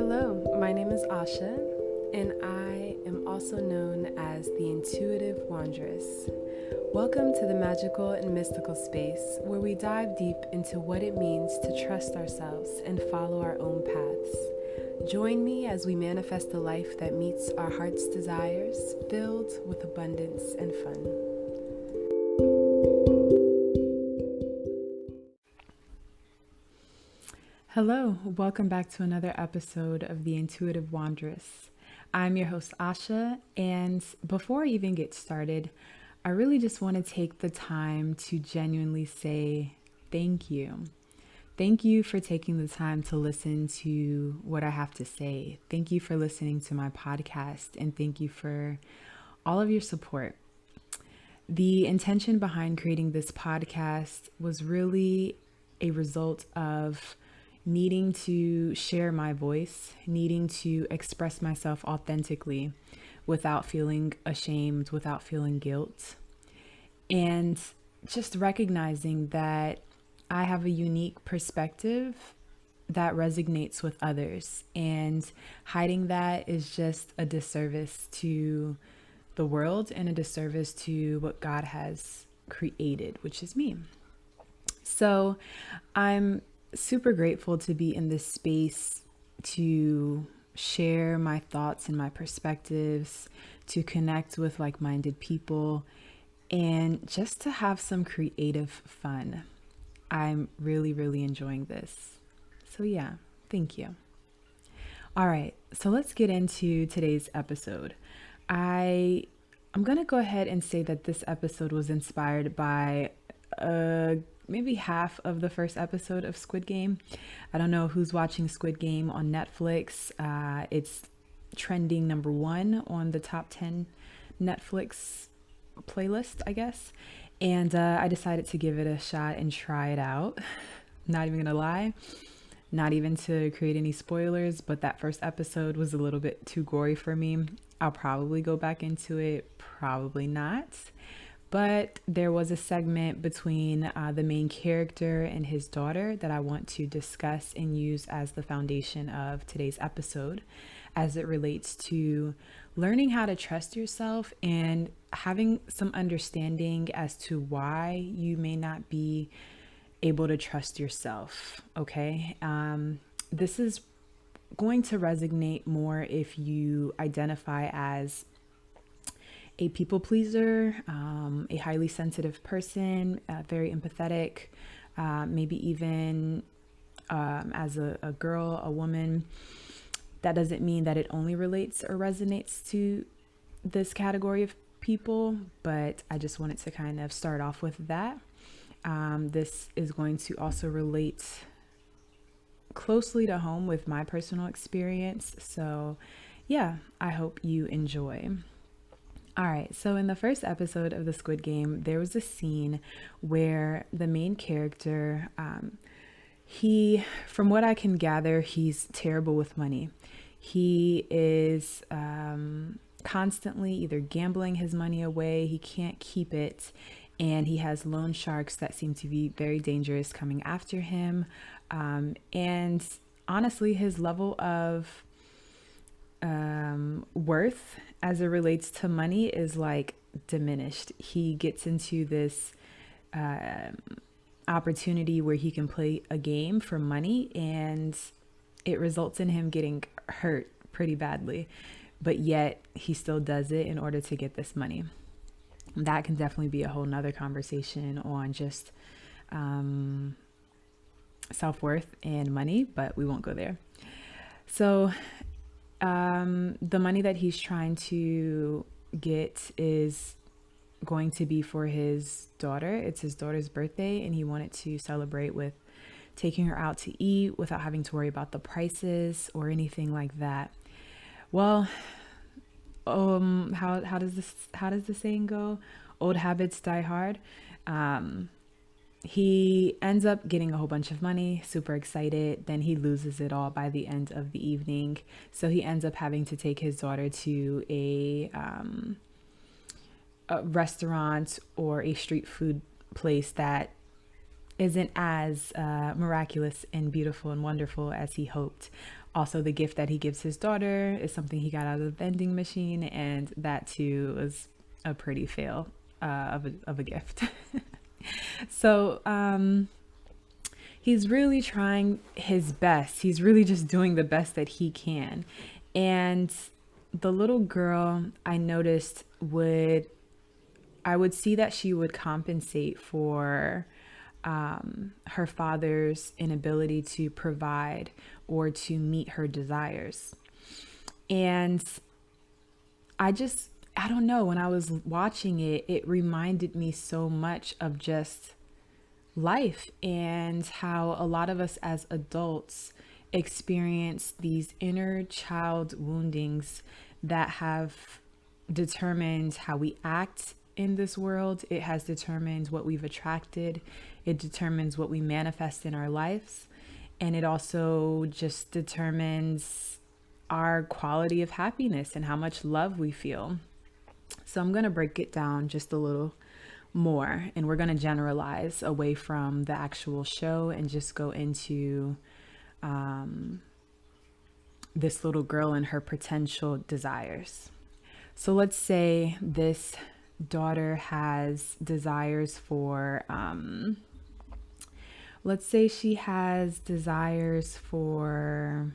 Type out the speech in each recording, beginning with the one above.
Hello, my name is Asha, and I am also known as the Intuitive Wanderess. Welcome to the magical and mystical space where we dive deep into what it means to trust ourselves and follow our own paths. Join me as we manifest a life that meets our heart's desires, filled with abundance and fun. Hello, welcome back to another episode of the Intuitive Wanderess. I'm your host, Asha, and before I even get started, I really just want to take the time to genuinely say thank you. Thank you for taking the time to listen to what I have to say. Thank you for listening to my podcast, and thank you for all of your support. The intention behind creating this podcast was really a result of needing to share my voice, needing to express myself authentically without feeling ashamed, without feeling guilt, and just recognizing that I have a unique perspective that resonates with others, and hiding that is just a disservice to the world and a disservice to what God has created, which is me. So I'm super grateful to be in this space to share my thoughts and my perspectives, to connect with like-minded people, and just to have some creative fun. I'm really enjoying this. So yeah, thank you. All right, so let's get into today's episode. I'm gonna go ahead and say that this episode was inspired by maybe half of the first episode of Squid Game. I don't know who's watching Squid Game on Netflix. It's trending number 1 on the top 10 Netflix playlist, I guess. And I decided to give it a shot and try it out. Not even gonna lie, not even to create any spoilers, but that first episode was a little bit too gory for me. I'll probably go back into it, probably not. But there was a segment between the main character and his daughter that I want to discuss and use as the foundation of today's episode, as it relates to learning how to trust yourself and having some understanding as to why you may not be able to trust yourself. Okay. This is going to resonate more if you identify as a people pleaser, a highly sensitive person, very empathetic, maybe even as a girl, a woman. That doesn't mean that it only relates or resonates to this category of people, but I just wanted to kind of start off with that. This is going to also relate closely to home with my personal experience. So yeah, I hope you enjoy. All right, so in the first episode of the Squid Game, there was a scene where the main character, from what I can gather, he's terrible with money. He is constantly either gambling his money away, he can't keep it, and he has loan sharks that seem to be very dangerous coming after him. And honestly, his level of worth as it relates to money is like diminished. He gets into this opportunity where he can play a game for money, and it results in him getting hurt pretty badly, but yet he still does it in order to get this money. That can definitely be a whole nother conversation on just self-worth and money, but we won't go there. So the money that he's trying to get is going to be for his daughter. It's his daughter's birthday, and he wanted to celebrate with taking her out to eat without having to worry about the prices or anything like that. Well, how does the saying go? Old habits die hard. He ends up getting a whole bunch of money, super excited. Then he loses it all by the end of the evening. So he ends up having to take his daughter to a restaurant or a street food place that isn't as miraculous and beautiful and wonderful as he hoped. Also, the gift that he gives his daughter is something he got out of the vending machine, and that too was a pretty fail of a gift. So he's really trying his best. He's really just doing the best that he can. And the little girl, I noticed, I would see that she would compensate for her father's inability to provide or to meet her desires. And I don't know, when I was watching it, it reminded me so much of just life and how a lot of us as adults experience these inner child woundings that have determined how we act in this world. It has determined what we've attracted. It determines what we manifest in our lives. And it also just determines our quality of happiness and how much love we feel. So I'm going to break it down just a little more, and we're going to generalize away from the actual show and just go into this little girl and her potential desires. So let's say this daughter has desires for, let's say she has desires for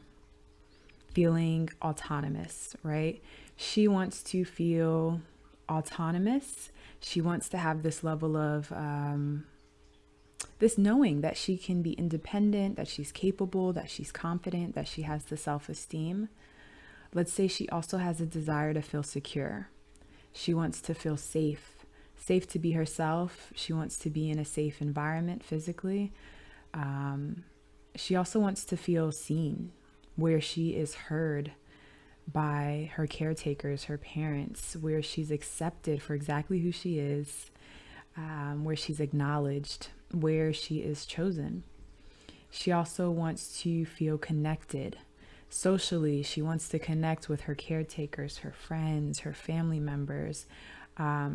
feeling autonomous, right? She wants to feel autonomous. She wants to have this level of this knowing that she can be independent, that she's capable, that she's confident, that she has the self-esteem. Let's say she also has a desire to feel secure. She wants to feel safe, safe to be herself. She wants to be in a safe environment physically. She also wants to feel seen, where she is heard by her caretakers, her parents, where she's accepted for exactly who she is, where she's acknowledged, where she is chosen. She also wants to feel connected. Socially, she wants to connect with her caretakers, her friends, her family members.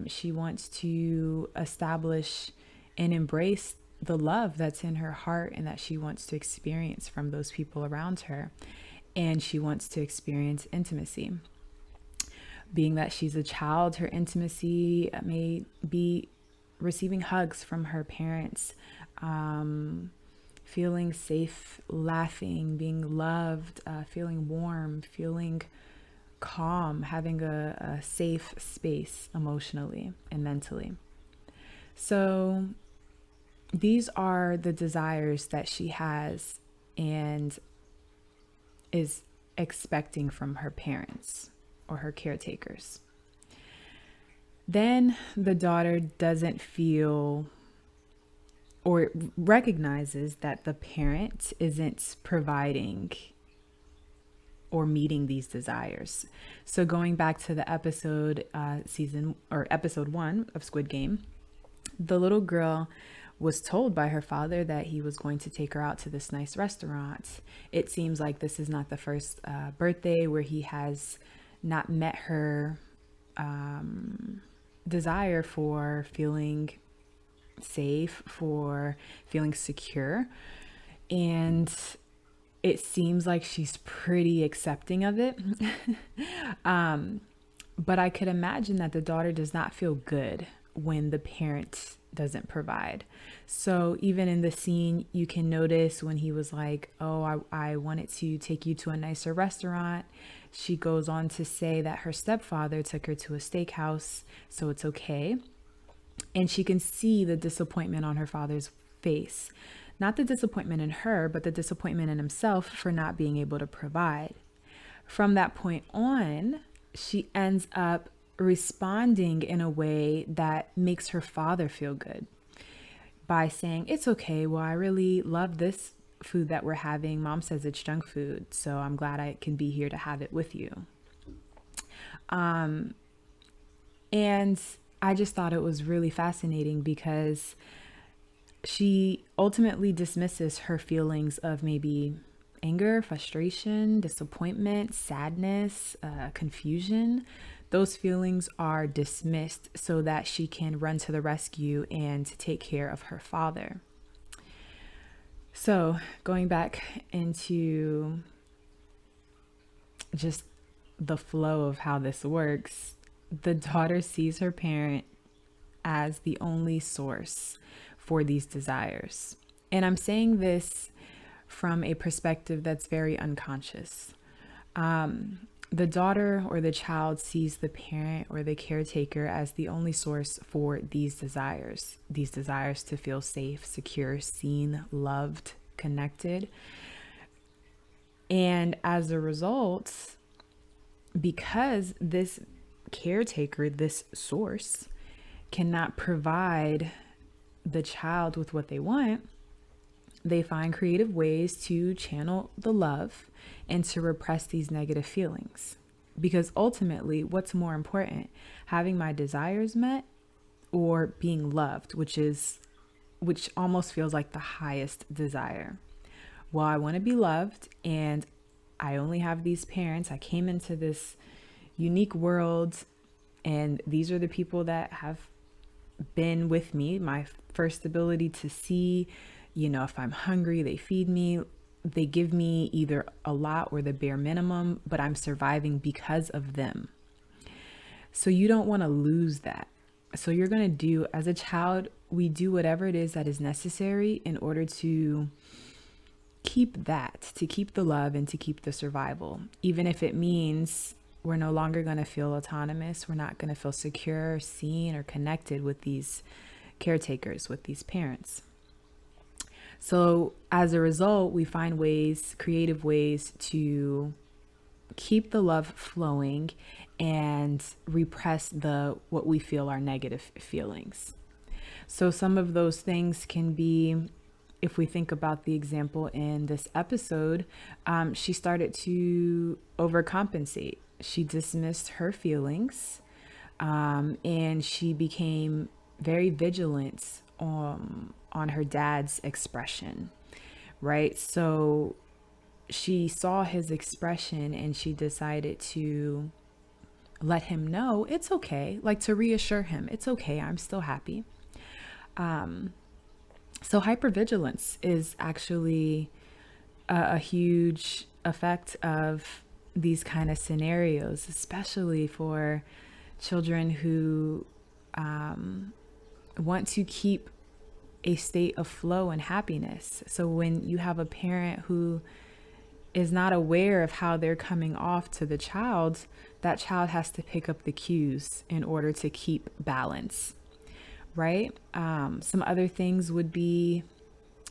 She wants to establish and embrace the love that's in her heart and that she wants to experience from those people around her. And she wants to experience intimacy. Being that she's a child, her intimacy may be receiving hugs from her parents, feeling safe, laughing, being loved, feeling warm, feeling calm, having a safe space emotionally and mentally. So these are the desires that she has and is expecting from her parents or her caretakers. Then the daughter doesn't feel or recognizes that the parent isn't providing or meeting these desires. So going back to the episode episode 1 of Squid Game, the little girl was told by her father that he was going to take her out to this nice restaurant. It seems like this is not the first birthday where he has not met her desire for feeling safe, for feeling secure. And it seems like she's pretty accepting of it. But I could imagine that the daughter does not feel good when the parent doesn't provide. So even in the scene, you can notice when he was like, oh, I wanted to take you to a nicer restaurant. She goes on to say that her stepfather took her to a steakhouse, so it's okay. And she can see the disappointment on her father's face. Not the disappointment in her, but the disappointment in himself for not being able to provide. From that point on, she ends up responding in a way that makes her father feel good by saying, it's okay. Well, I really love this food that we're having. Mom says it's junk food, so I'm glad I can be here to have it with you. And I just thought it was really fascinating because she ultimately dismisses her feelings of maybe anger, frustration, disappointment, sadness, confusion. Those feelings are dismissed so that she can run to the rescue and take care of her father. So going back into just the flow of how this works, the daughter sees her parent as the only source for these desires. And I'm saying this from a perspective that's very unconscious. The daughter or the child sees the parent or the caretaker as the only source for these desires to feel safe, secure, seen, loved, connected. And as a result, because this caretaker, this source, cannot provide the child with what they want, they find creative ways to channel the love and to repress these negative feelings. Because ultimately, what's more important, having my desires met or being loved, which almost feels like the highest desire. Well, I want to be loved, and I only have these parents. I came into this unique world, and these are the people that have been with me. My first ability to see, if I'm hungry, they feed me. They give me either a lot or the bare minimum, but I'm surviving because of them. So you don't want to lose that. So you're going to do, as a child, we do whatever it is that is necessary in order to keep the love and to keep the survival. Even if it means we're no longer going to feel autonomous, we're not going to feel secure, seen, or connected with these caretakers, with these parents. So as a result, we find creative ways to keep the love flowing and repress what we feel are negative feelings. So some of those things can be, if we think about the example in this episode, she started to overcompensate. She dismissed her feelings, and she became very vigilant on her dad's expression, right? So she saw his expression and she decided to let him know it's okay, like to reassure him, it's okay, I'm still happy. So hypervigilance is actually a huge effect of these kind of scenarios, especially for children who want to keep a state of flow and happiness. So when you have a parent who is not aware of how they're coming off to the child, that child has to pick up the cues in order to keep balance, right? Some other things would be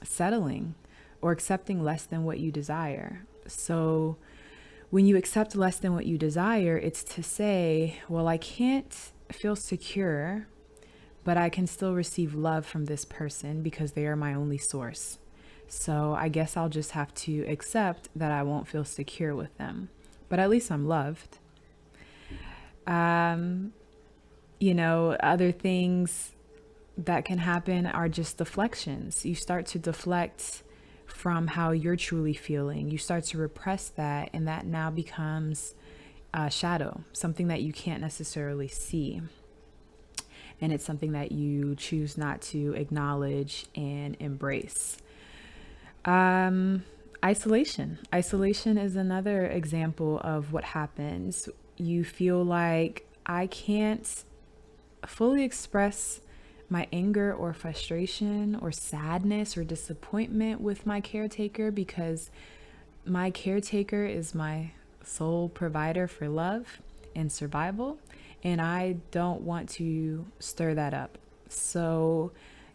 settling or accepting less than what you desire. So when you accept less than what you desire, it's to say, well, I can't feel secure, but I can still receive love from this person because they are my only source. So I guess I'll just have to accept that I won't feel secure with them, but at least I'm loved. Other things that can happen are just deflections. You start to deflect from how you're truly feeling. You start to repress that, and that now becomes a shadow, something that you can't necessarily see. And it's something that you choose not to acknowledge and embrace. Isolation. Isolation is another example of what happens. You feel like I can't fully express my anger or frustration or sadness or disappointment with my caretaker because my caretaker is my sole provider for love and survival. And I don't want to stir that up. So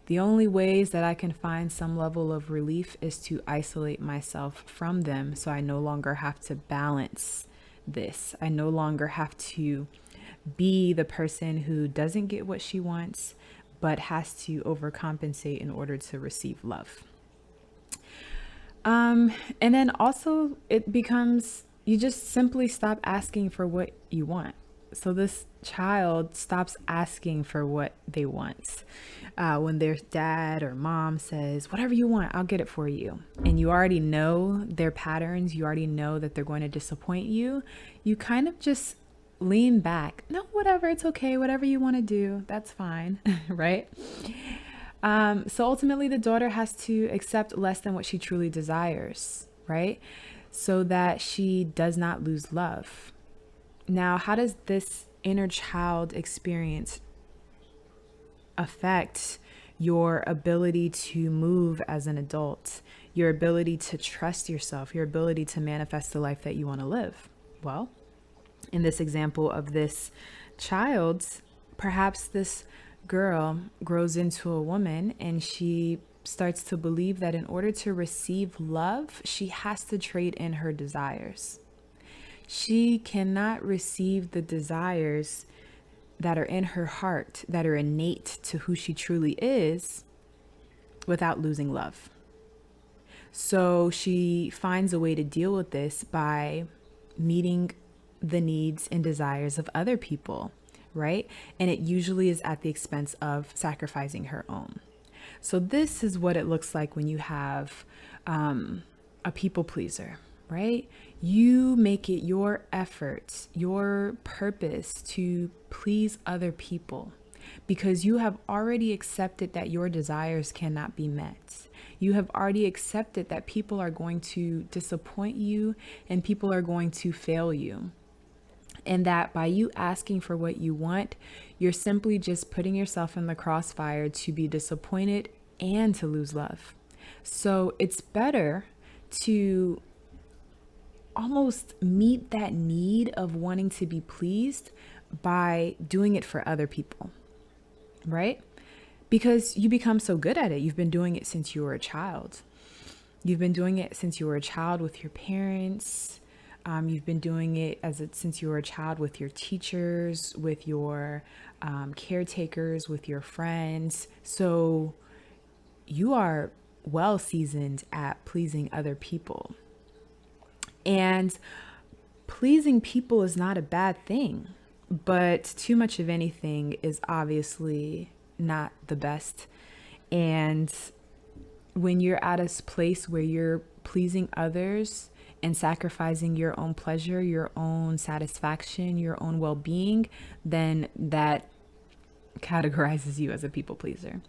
the only ways that I can find some level of relief is to isolate myself from them. So I no longer have to balance this. I no longer have to be the person who doesn't get what she wants, but has to overcompensate in order to receive love. And then also it becomes, you just simply stop asking for what you want. So this child stops asking for what they want. When their dad or mom says, whatever you want, I'll get it for you. And you already know their patterns. You already know that they're going to disappoint you. You kind of just lean back. No, whatever, it's okay. Whatever you want to do, that's fine. Right? So ultimately the daughter has to accept less than what she truly desires. Right? so that she does not lose love. Now, how does this inner child experience affect your ability to move as an adult, your ability to trust yourself, your ability to manifest the life that you want to live? Well, in this example of this child, perhaps this girl grows into a woman and she starts to believe that in order to receive love, she has to trade in her desires. She cannot receive the desires that are in her heart, that are innate to who she truly is, without losing love. So she finds a way to deal with this by meeting the needs and desires of other people, right? And it usually is at the expense of sacrificing her own. So this is what it looks like when you have a people pleaser, right? You make it your effort, your purpose to please other people because you have already accepted that your desires cannot be met. You have already accepted that people are going to disappoint you and people are going to fail you. And that by you asking for what you want, you're simply just putting yourself in the crossfire to be disappointed and to lose love. So it's better to almost meet that need of wanting to be pleased by doing it for other people, right? Because you become so good at it. You've been doing it since you were a child. You've been doing it since you were a child with your parents. You've been doing it since you were a child with your teachers, with your caretakers, with your friends. So you are well seasoned at pleasing other people. And pleasing people is not a bad thing, but too much of anything is obviously not the best. And when you're at a place where you're pleasing others and sacrificing your own pleasure, your own satisfaction, your own well-being, then that categorizes you as a people pleaser.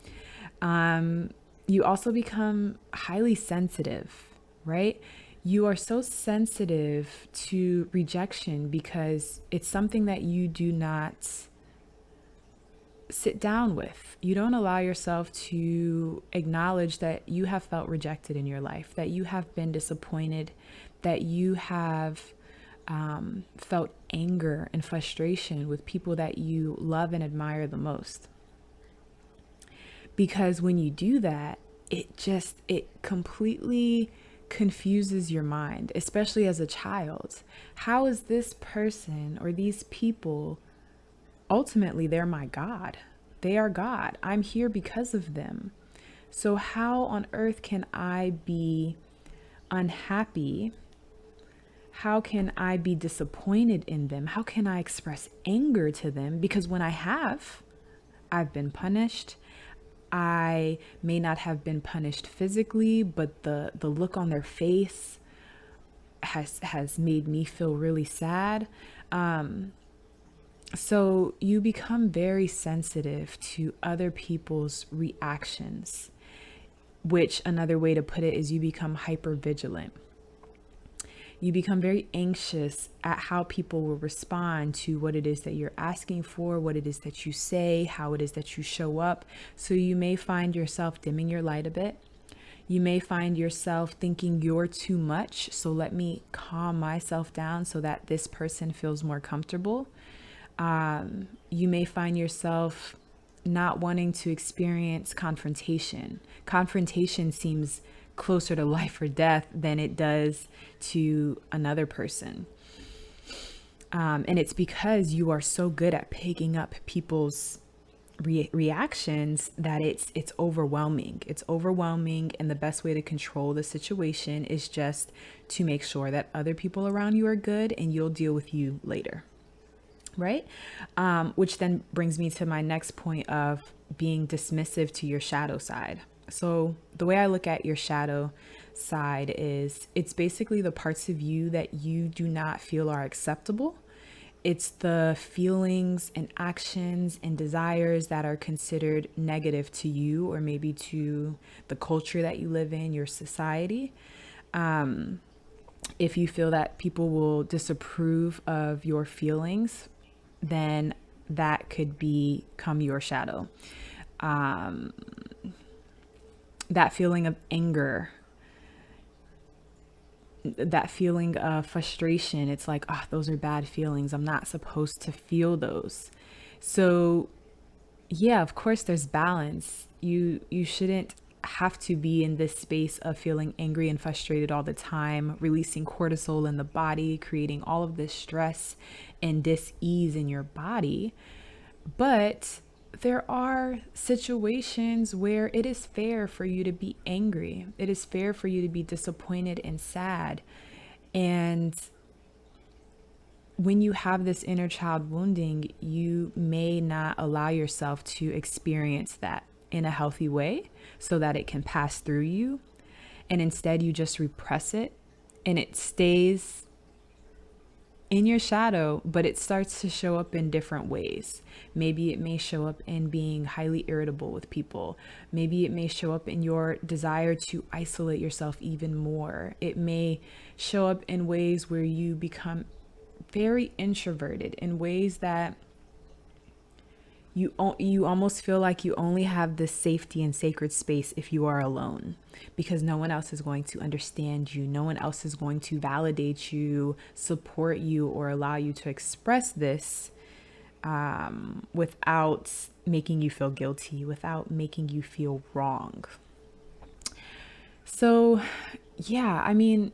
You also become highly sensitive, right? You are so sensitive to rejection because it's something that you do not sit down with. You don't allow yourself to acknowledge that you have felt rejected in your life, that you have been disappointed, that you have felt anger and frustration with people that you love and admire the most. Because when you do that, it completely confuses your mind, especially as a child. How is this person or these people, ultimately, they're my God. They are God. I'm here because of them. So how on earth can I be unhappy? How can I be disappointed in them? How can I express anger to them? Because when I've been punished. I may not have been punished physically, but the look on their face has made me feel really sad. So you become very sensitive to other people's reactions, which another way to put it is you become hyper vigilant. You become very anxious at how people will respond to what it is that you're asking for, what it is that you say, how it is that you show up. So you may find yourself dimming your light a bit. You may find yourself thinking you're too much. So let me calm myself down so that this person feels more comfortable. You may find yourself not wanting to experience confrontation. Confrontation seems closer to life or death than it does to another person. And it's because you are so good at picking up people's reactions that it's overwhelming. It's overwhelming. And the best way to control the situation is just to make sure that other people around you are good and you'll deal with you later. Right? Which then brings me to my next point of being dismissive to your shadow side. So the way I look at your shadow side is it's basically the parts of you that you do not feel are acceptable. It's the feelings and actions and desires that are considered negative to you or maybe to the culture that you live in, your society. If you feel that people will disapprove of your feelings, then that could become your shadow. Um, that feeling of anger, that feeling of frustration, it's like, oh, those are bad feelings. I'm not supposed to feel those. So, yeah, of course there's balance. You shouldn't have to be in this space of feeling angry and frustrated all the time, releasing cortisol in the body, creating all of this stress and dis-ease in your body. But there are situations where it is fair for you to be angry. It is fair for you to be disappointed and sad. And when you have this inner child wounding, you may not allow yourself to experience that in a healthy way so that it can pass through you. And instead, you just repress it and it stays in your shadow, but it starts to show up in different ways. Maybe it may show up in being highly irritable with people. Maybe it may show up in your desire to isolate yourself even more. It may show up in ways where you become very introverted, in ways that you almost feel like you only have this safety and sacred space if you are alone, because no one else is going to understand you. No one else is going to validate you, support you, or allow you to express this without making you feel guilty, without making you feel wrong. So, yeah, I mean,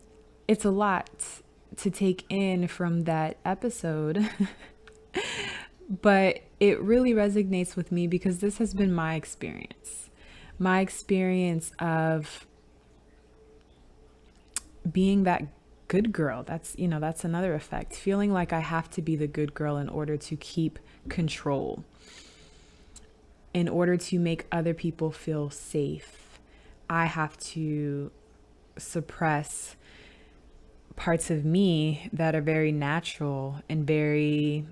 it's a lot to take in from that episode. But it really resonates with me because this has been my experience. My experience of being that good girl. That's another effect. Feeling like I have to be the good girl in order to keep control, in order to make other people feel safe. I have to suppress parts of me that are very natural and very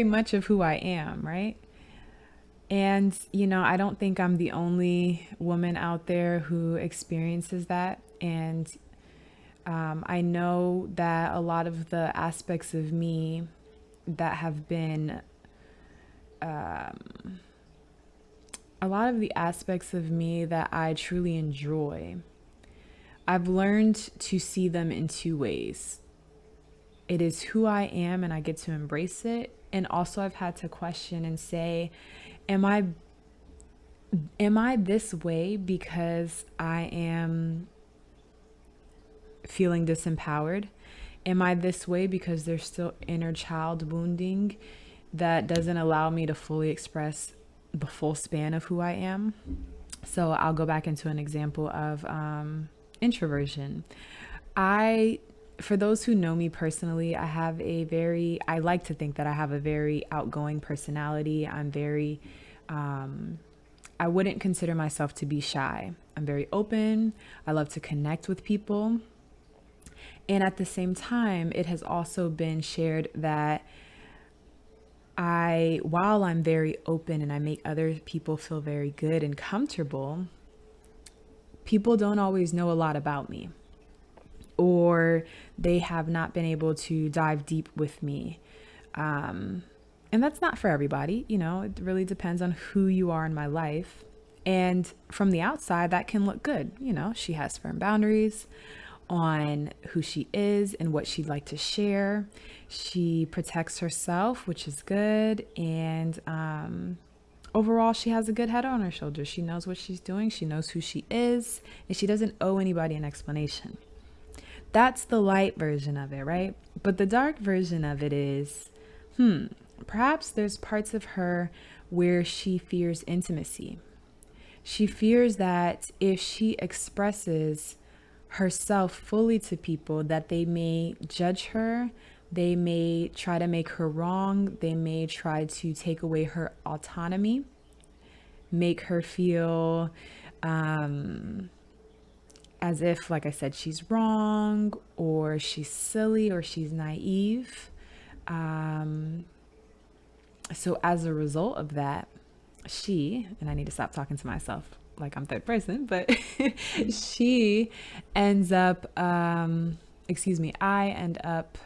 much of who I am, right? And, I don't think I'm the only woman out there who experiences that. And I know that a lot of the aspects of me that have been, a lot of the aspects of me that I truly enjoy, I've learned to see them in two ways. It is who I am and I get to embrace it. And also I've had to question and say, am I this way because I am feeling disempowered? Am I this way because there's still inner child wounding that doesn't allow me to fully express the full span of who I am? So I'll go back into an example of introversion. For those who know me personally, I like to think that I have a very outgoing personality. I wouldn't consider myself to be shy. I'm very open. I love to connect with people. And at the same time, it has also been shared that while I'm very open and I make other people feel very good and comfortable, people don't always know a lot about me, or they have not been able to dive deep with me. And that's not for everybody. It really depends on who you are in my life. And from the outside, that can look good. She has firm boundaries on who she is and what she'd like to share. She protects herself, which is good. And overall, she has a good head on her shoulders. She knows what she's doing. She knows who she is. And she doesn't owe anybody an explanation. That's the light version of it, right? But the dark version of it is, perhaps there's parts of her where she fears intimacy. She fears that if she expresses herself fully to people, that they may judge her, they may try to make her wrong, they may try to take away her autonomy, make her feel as if, like I said, she's wrong, or she's silly, or she's naive. So as a result of that, and I need to stop talking to myself. like I'm third person, but she ends up, I end up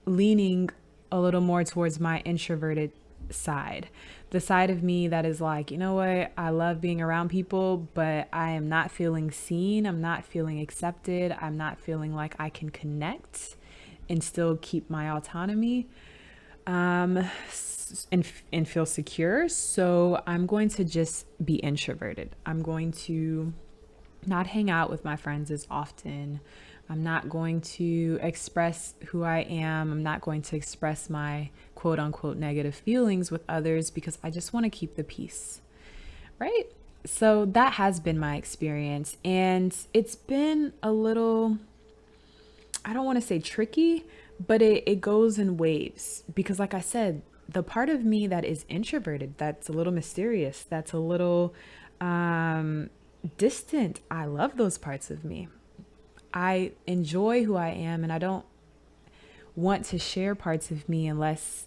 leaning a little more towards my introverted side. The side of me that is like, you know what, I love being around people, but I am not feeling seen. I'm not feeling accepted. I'm not feeling like I can connect and still keep my autonomy and feel secure. So I'm going to just be introverted. I'm going to not hang out with my friends as often. I'm not going to express who I am. I'm not going to express my quote unquote negative feelings with others because I just want to keep the peace, right? So that has been my experience. And it's been a little, I don't want to say tricky, but it goes in waves because, like I said, the part of me that is introverted, that's a little mysterious, that's a little distant, I love those parts of me. I enjoy who I am, and I don't want to share parts of me unless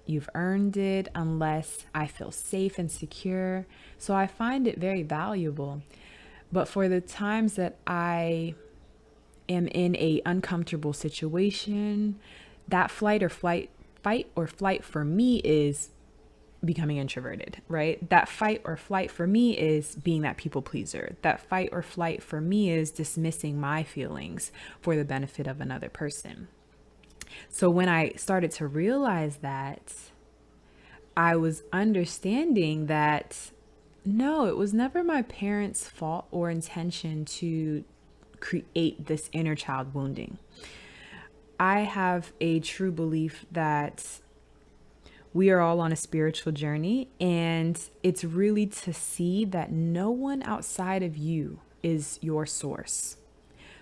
you've earned it, unless I feel safe and secure. So I find it very valuable. But for the times that I am in a uncomfortable situation, that fight or flight for me is becoming introverted, right? That fight or flight for me is being that people pleaser. That fight or flight for me is dismissing my feelings for the benefit of another person. So when I started to realize that, I was understanding that no, it was never my parents' fault or intention to create this inner child wounding. I have a true belief that we are all on a spiritual journey, and it's really to see that no one outside of you is your source.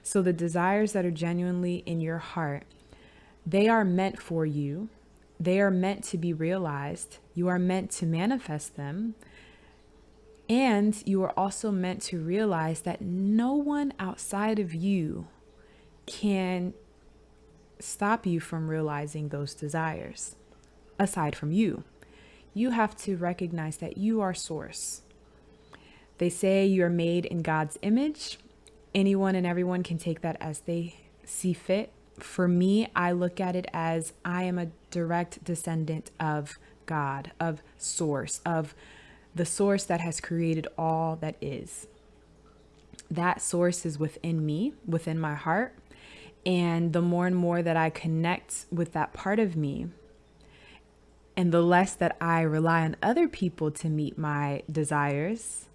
So the desires that are genuinely in your heart, they are meant for you. They are meant to be realized. You are meant to manifest them. And you are also meant to realize that no one outside of you can stop you from realizing those desires. Aside from you, you have to recognize that you are source. They say you're made in God's image. Anyone and everyone can take that as they see fit. For me, I look at it as I am a direct descendant of God, of source, of the source that has created all that is. That source is within me, within my heart. And the more and more that I connect with that part of me, and the less that I rely on other people to meet my desires,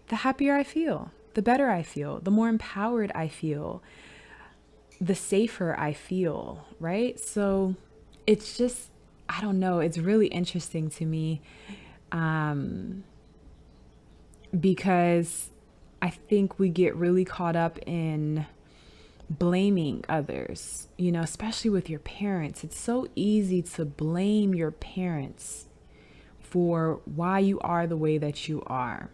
the happier I feel, the better I feel, the more empowered I feel, the safer I feel, right? So it's just, I don't know, it's really interesting to me because I think we get really caught up in blaming others, especially with your parents. It's so easy to blame your parents for why you are the way that you are.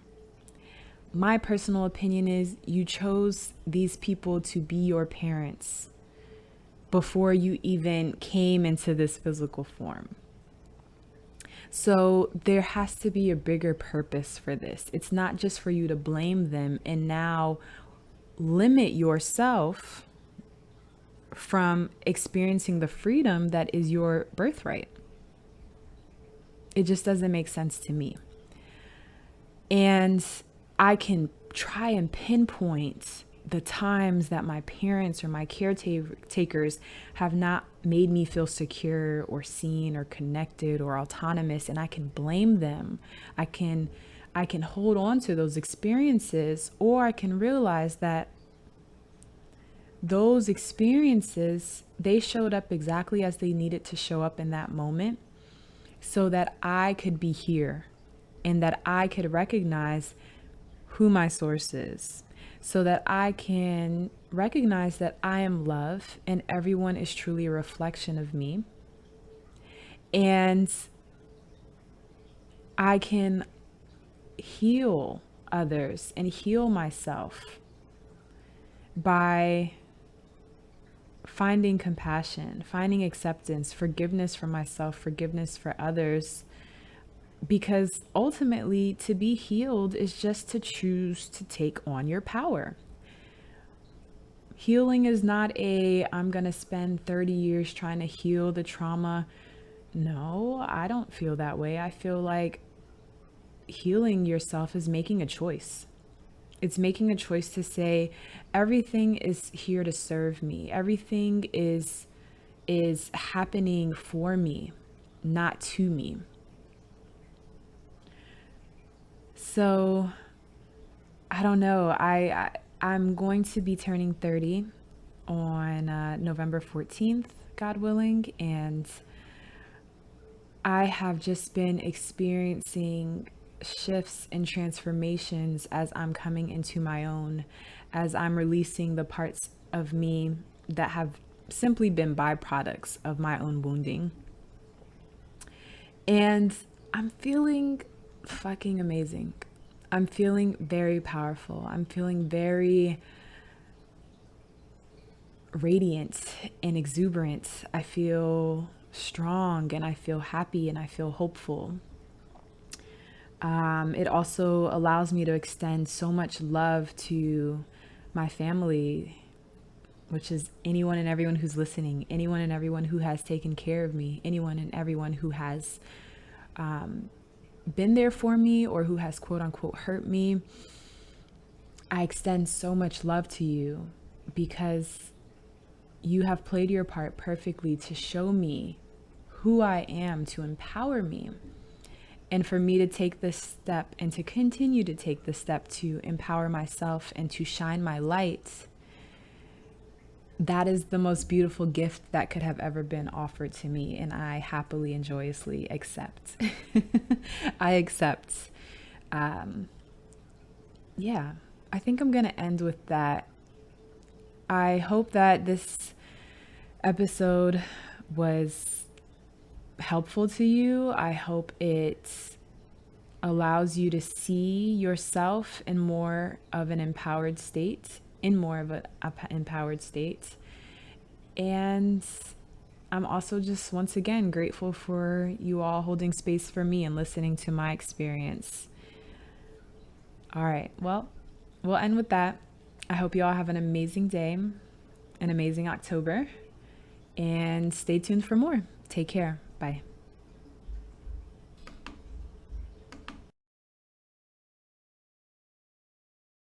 My personal opinion is you chose these people to be your parents before you even came into this physical form. So there has to be a bigger purpose for this. It's not just for you to blame them and now limit yourself from experiencing the freedom that is your birthright. It just doesn't make sense to me. And I can try and pinpoint the times that my parents or my caretakers have not made me feel secure or seen or connected or autonomous, and I can blame them. I can hold on to those experiences, or I can realize that those experiences, they showed up exactly as they needed to show up in that moment so that I could be here and that I could recognize who my source is, so that I can recognize that I am love and everyone is truly a reflection of me. And I can heal others and heal myself by finding compassion, finding acceptance, forgiveness for myself, forgiveness for others, Because ultimately, to be healed is just to choose to take on your power. Healing is not I'm going to spend 30 years trying to heal the trauma. No, I don't feel that way. I feel like healing yourself is making a choice. It's making a choice to say, everything is here to serve me. Everything is happening for me, not to me. So I don't know. I'm going to be turning 30 on November 14th, God willing, and I have just been experiencing shifts and transformations as I'm coming into my own, as I'm releasing the parts of me that have simply been byproducts of my own wounding. And I'm feeling fucking amazing. I'm feeling very powerful. I'm feeling very radiant and exuberant. I feel strong and I feel happy and I feel hopeful. It also allows me to extend so much love to my family, which is anyone and everyone who's listening, anyone and everyone who has taken care of me, anyone and everyone who has been there for me or who has quote unquote hurt me. I extend so much love to you because you have played your part perfectly to show me who I am, to empower me. And for me to take this step and to continue to take the step to empower myself and to shine my light, that is the most beautiful gift that could have ever been offered to me. And I happily and joyously accept. I accept. Yeah, I think I'm going to end with that. I hope that this episode was helpful to you. I hope it allows you to see yourself in more of an empowered state, And I'm also just once again grateful for you all holding space for me and listening to my experience. All right, well, we'll end with that. I hope you all have an amazing day, an amazing October, and stay tuned for more. Take care. Bye.